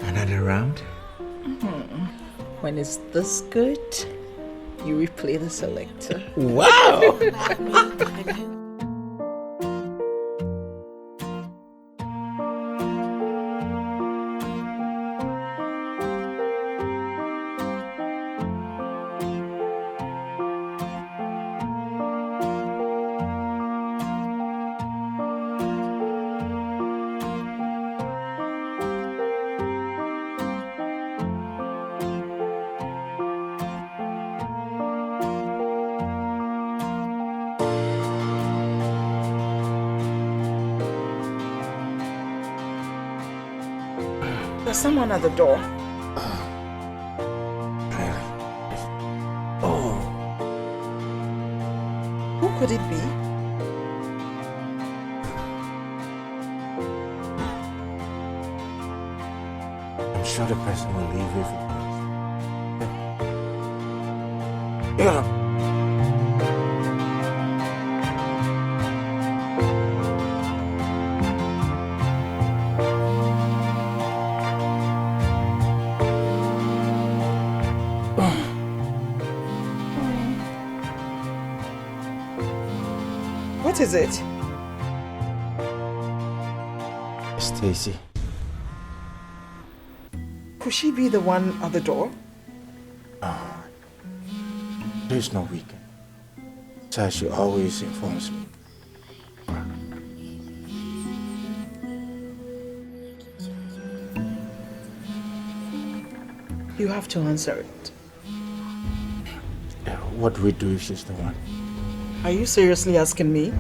Another round? When it's this good, you replay the selector. Wow! There's someone at the door. Really? Oh, Who could it be? I'm sure the person will leave if Yeah. What is it? Stacy. Could she be the one at the door? There's no weekend. So she always informs me. You have to answer it. What do we do if she's the one? Are you seriously asking me?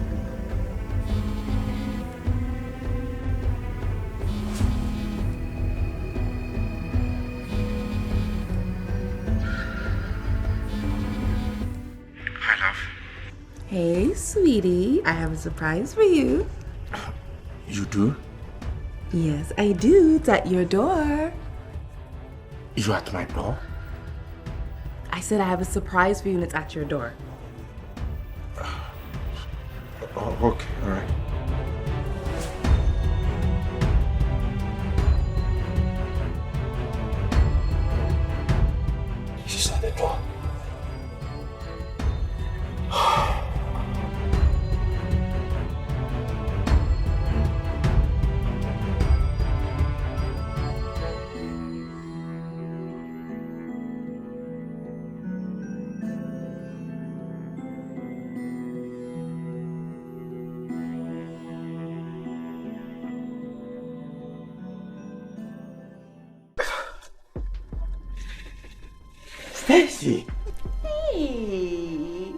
Hi, love. Hey, sweetie, I have a surprise for you. You do? Yes, I do. It's at your door. You at my door? I said I have a surprise for you and it's at your door. Oh, okay, all right. She's at the door. Stacy! Hey.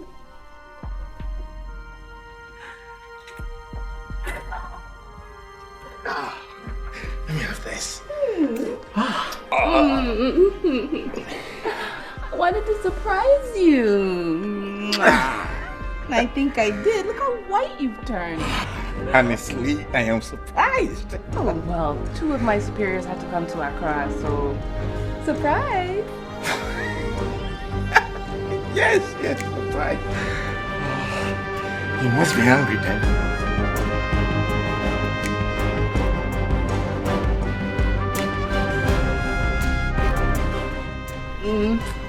Let me have this. I wanted to surprise you. I think I did. Look how white you've turned. Honestly, I am surprised. Oh, well, two of my superiors had to come to Accra, so surprise. Yes, surprised. You must be hungry then.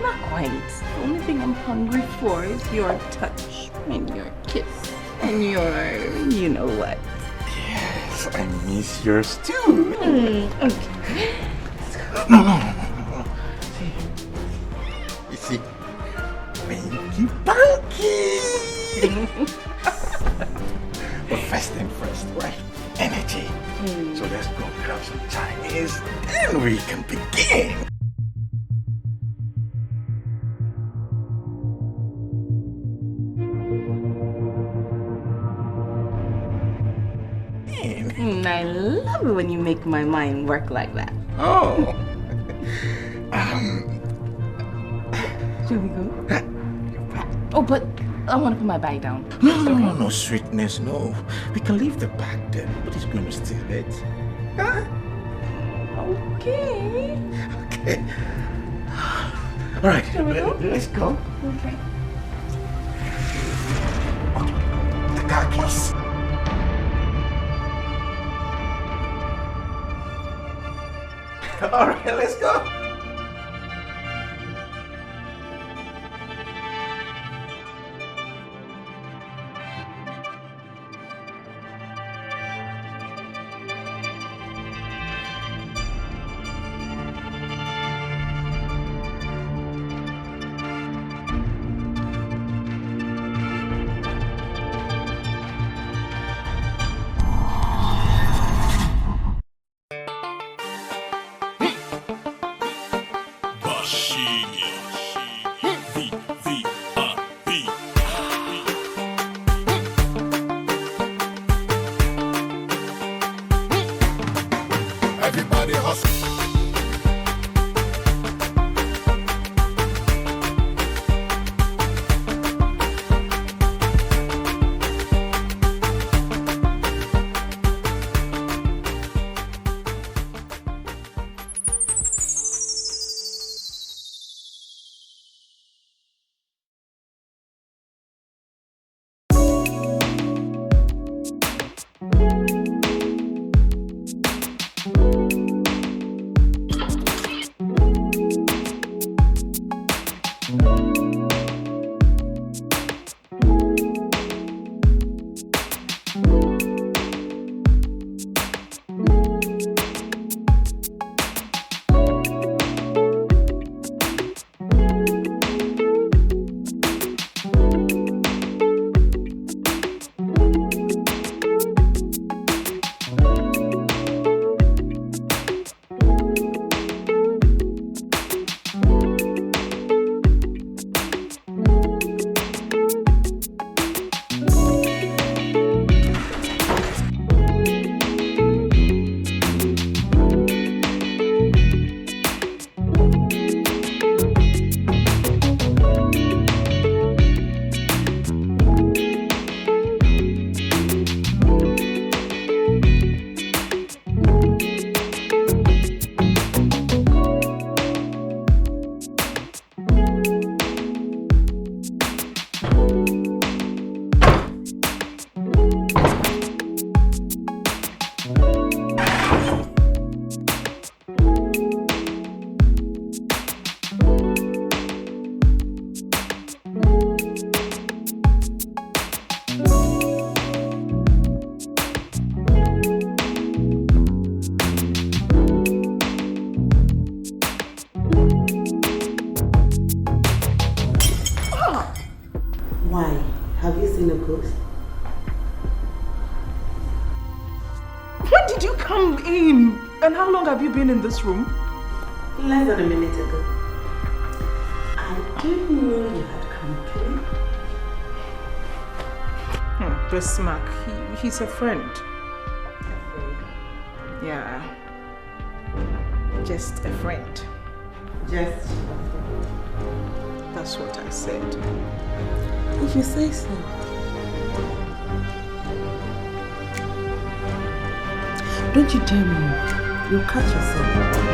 Not quite. The only thing I'm hungry for is your touch and your kiss and your you know what. Yes, I miss yours too. Okay. No. You see, Pinky Punky. But first thing first, right? Energy. So let's go grab some Chinese and we can begin. I love it when you make my mind work like that. Oh. Should we go? Oh, but I want to put my bag down. No, sweetness, no. We can leave the bag there. Nobody's going to steal it. Huh? Okay. Okay. All right. Shall we go? Let's go. Okay. Okay. The car keys. All right, let's go. Everybody hustle. Why? Have you seen a ghost? When did you come in? And how long have you been in this room? Less than a minute ago. I didn't know you had company. Bismarck, he's a friend. Yeah. Just a friend. Just. That's what I said. If you say so. Don't you dare move. You'll cut yourself.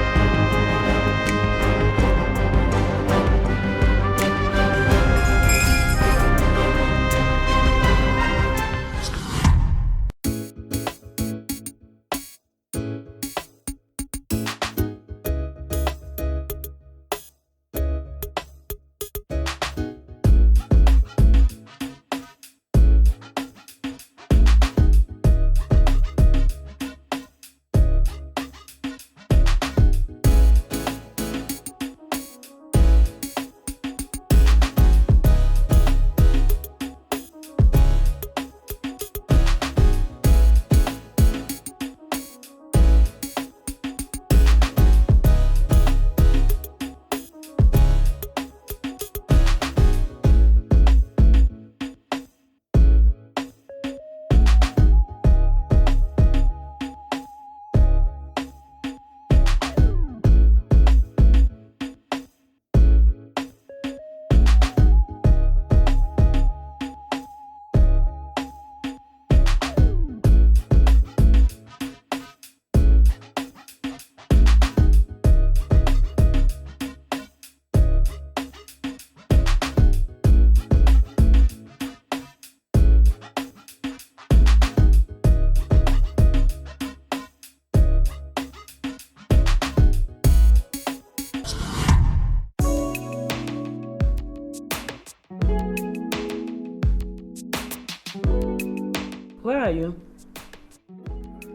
are you?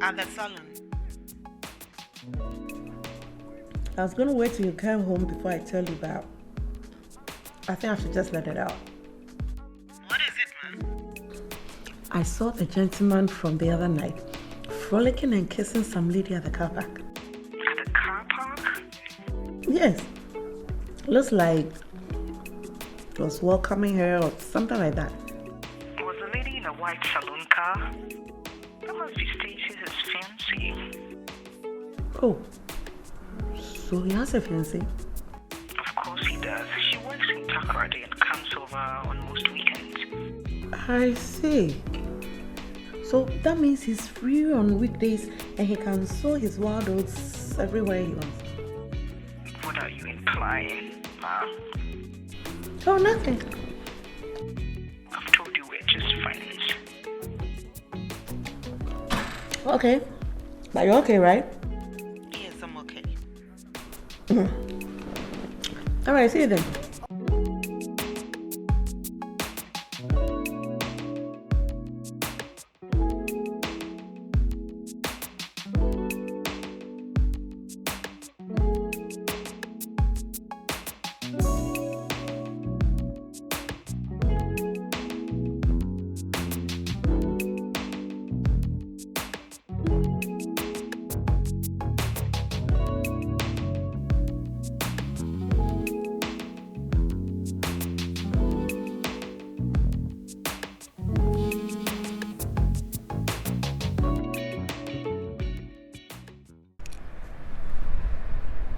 At the salon. I was gonna wait till you came home before I tell you, but I think I should just let it out. What is it, man? I saw the gentleman from the other night frolicking and kissing some lady at the car park. At the car park? Yes. Looks like he was welcoming her or something like that. Was the lady in a white saloon car? That must be Stacy's fiancée. Oh, so he has a fiancé? Of course he does. She works in Takoradi and comes over on most weekends. I see. So that means he's free on weekdays and he can sow his wild oats everywhere he wants. What are you implying, Ma? Oh, nothing. I've told you we're just friends. Okay. But you're okay, right? Yes, I'm okay. All right, see you then.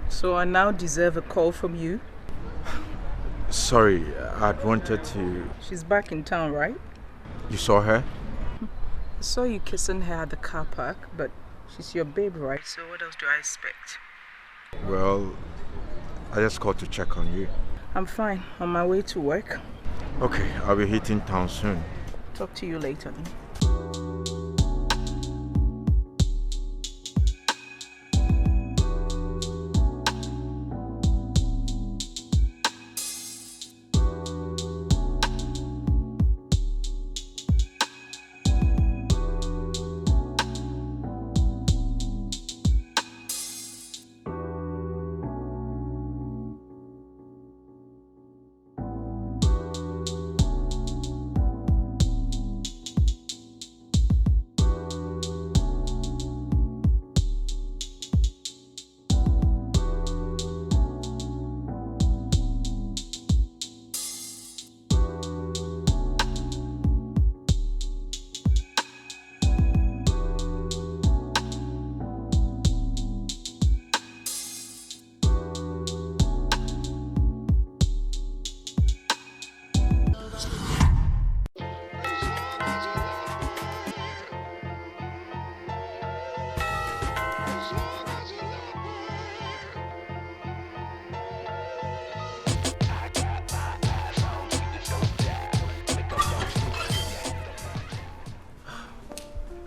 So I now deserve a call from you? Sorry, I'd wanted to... She's back in town, right? You saw her? I saw you kissing her at the car park, but she's your babe, right? So what else do I expect? Well, I just called to check on you. I'm fine. On my way to work. Okay, I'll be hitting town soon. Talk to you later.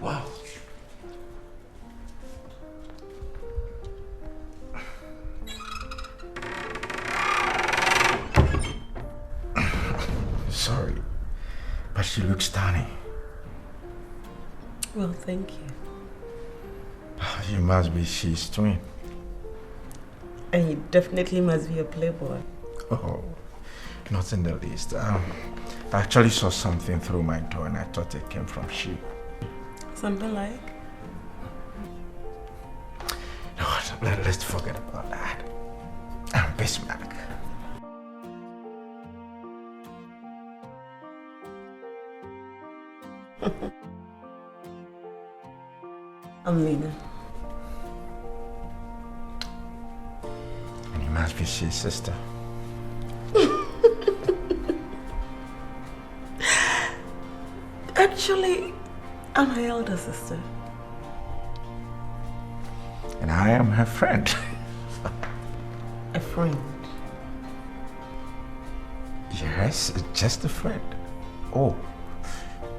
Wow. Sorry, but she looks stunning. Well, thank you. You must be Shee's twin. And you definitely must be a playboy. Oh, not in the least. I actually saw something through my door and I thought it came from Shee. Something like? No, let's forget about that. I'm Bismarck. I'm Lena. And you must be Shee's sister. Actually, I'm her elder sister. And I am her friend. A friend? Yes, just a friend. Oh,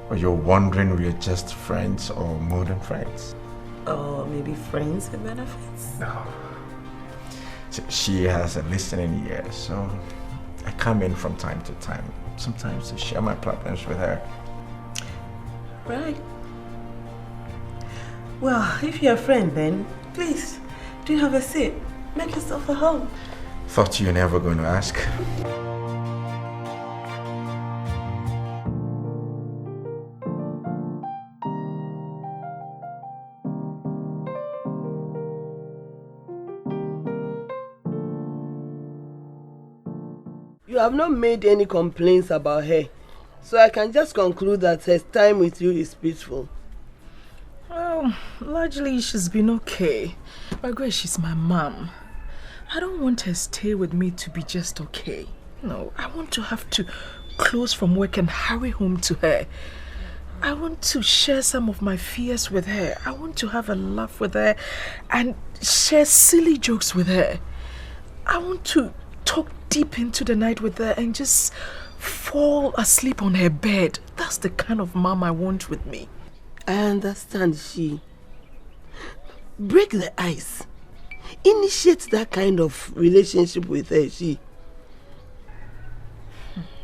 well, you're wondering we're just friends or more than friends? Or maybe friends with benefits? No. She has a listening ear, so I come in from time to time, sometimes to share my problems with her. Right. Well, if you're a friend then, please, do have a seat. Make yourself at home. Thought you were never going to ask. You have not made any complaints about her, so I can just conclude that her time with you is peaceful. Well, largely she's been okay. But Grace, she's my mom. I don't want her stay with me to be just okay. No, I want to have to close from work and hurry home to her. I want to share some of my fears with her. I want to have a laugh with her and share silly jokes with her. I want to talk deep into the night with her and just fall asleep on her bed. That's the kind of mom I want with me. I understand, Shee. Break the ice. Initiate that kind of relationship with her, Shee.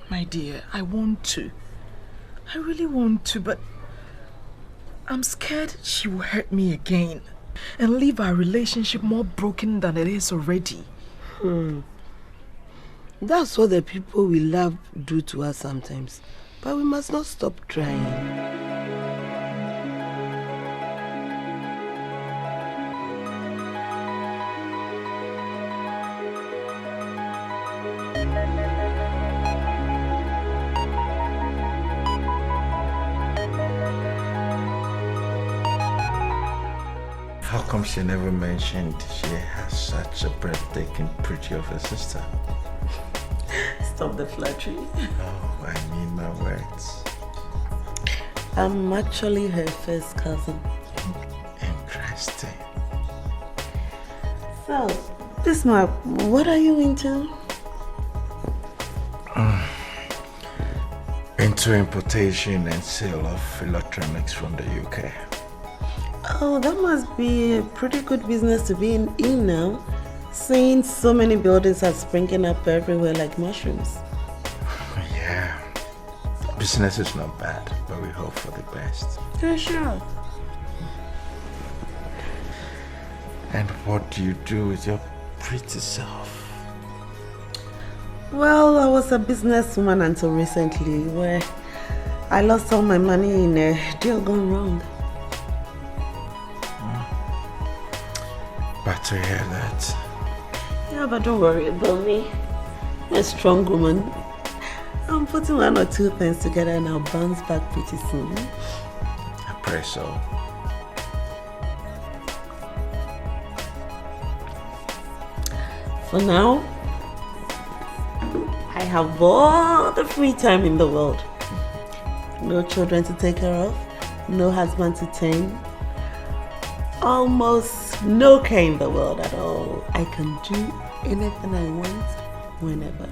My dear, I want to. I really want to, but I'm scared she will hurt me again and leave our relationship more broken than it is already. That's what the people we love do to us sometimes. But we must not stop trying. How come she never mentioned she has such a breathtaking pretty of a sister? Stop the flattery. Oh, I mean my words. I'm actually her first cousin. Interesting. So, Bismarck, what are you into? Into importation and sale of electronics from the UK. Oh, that must be a pretty good business to be in now. Seeing so many buildings are springing up everywhere like mushrooms. Yeah. Business is not bad, but we hope for the best. Yeah, sure. And what do you do with your pretty self? Well, I was a businesswoman until recently, where I lost all my money in a deal gone wrong. But to hear that. Yeah, but don't worry about me. I'm a strong woman. I'm putting one or two things together and I'll bounce back pretty soon. I pray so. For now, I have all the free time in the world. No children to take care of, no husband to tame, almost no care in the world at all. I can do anything I want, whenever.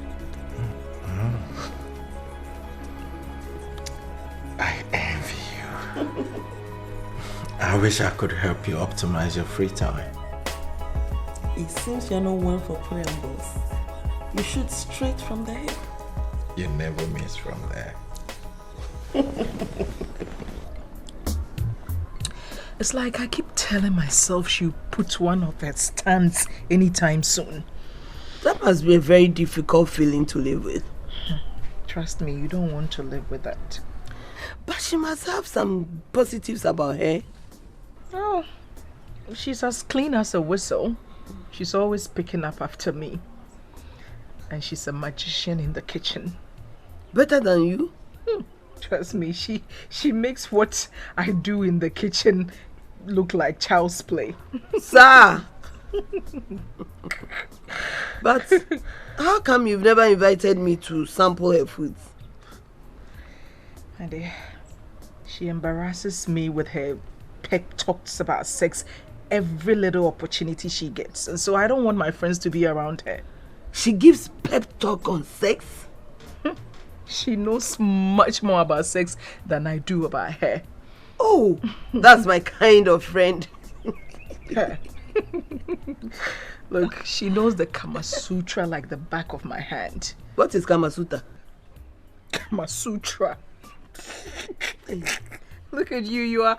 I envy you. I wish I could help you optimize your free time. It seems you're not one for preambles. You shoot straight from the hip. You never miss from there. It's like I keep telling myself she'll put one of her stunts anytime soon. That must be a very difficult feeling to live with. Trust me, you don't want to live with that. But she must have some positives about her. Oh, she's as clean as a whistle. She's always picking up after me. And she's a magician in the kitchen. Better than you? Trust me, she makes what I do in the kitchen look like child's play. Sir! But how come you've never invited me to sample her foods? My dear, she embarrasses me with her pep talks about sex every little opportunity she gets. And so I don't want my friends to be around her. She gives pep talk on sex? She knows much more about sex than I do about her. Oh, that's my kind of friend. Look, she knows the Kama Sutra like the back of my hand. What is Kama Sutra? Kama Sutra. Look at you. You are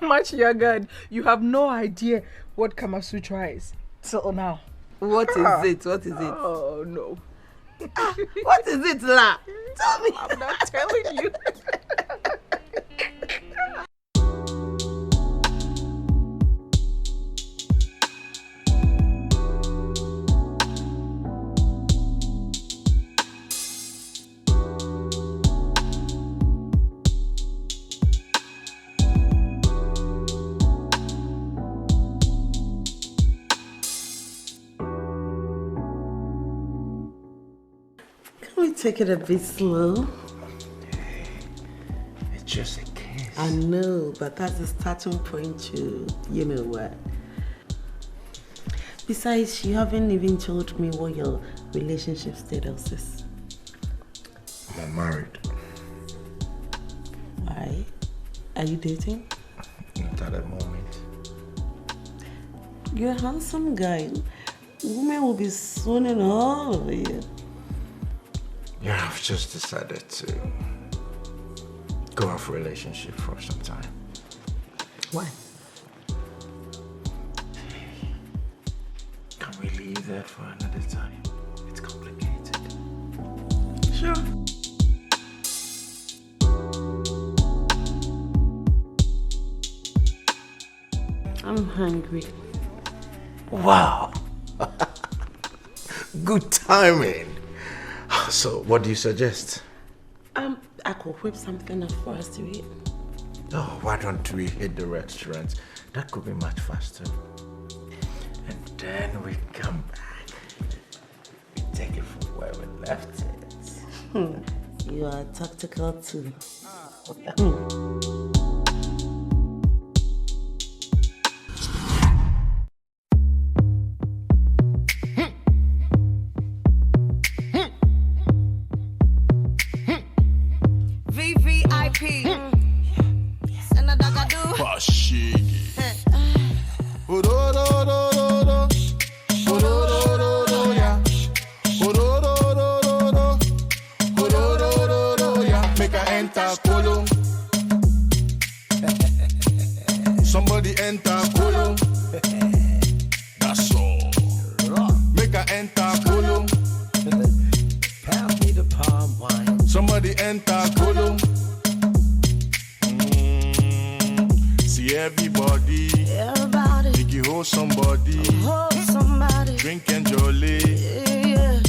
much younger. And you have no idea what Kama Sutra is. Till now. What is it? What is it? Oh, no. What is it, La? Tell me. I'm not telling you. Can we take it a bit slow? It's just a kiss. I know, but that's the starting point to, you know what. Besides, you haven't even told me what your relationship status is. I'm married. Why? Are you dating? Not at the moment. You're a handsome guy. Women will be swooning all over you. Yeah, I've just decided to go off relationship for some time. Why? Can we leave that for another time? It's complicated. Sure. I'm hungry. Wow. Good timing. So, what do you suggest? I could whip something up for us to eat. Oh, why don't we hit the restaurant? That could be much faster. And then we come back. We take it from where we left it. You are tactical too. Somebody enter Kolo. That's all. Make her enter Kolo. Pass me the palm wine. Somebody enter Kolo. See everybody. Everybody. Think you hold somebody. Hold somebody. Drink and jolly. Yeah.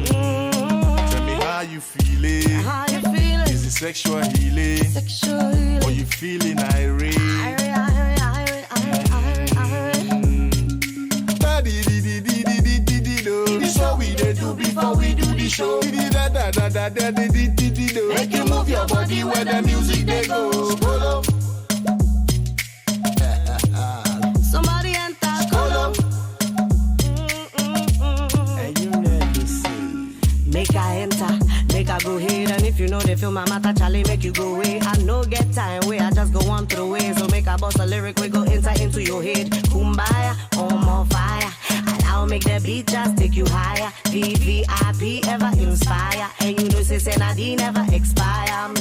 Tell me how you feeling. How you feeling? Is it sexual healing? Sexual healing. Or you feeling irate? This what we dey do before we do the show. Make you move your body where the music they go. Kolo. Somebody enter Kolo. And you never see. Make her enter, make her go ahead. And if you know they feel my matter, Charlie, make you go away. I no get time where I just go on through way. So make her bust a lyric, we go inside into your head. Kumbaya, on fire. And I'll make the beat just take you higher. VVIP ever inspire. And you know, say Nadine never expire.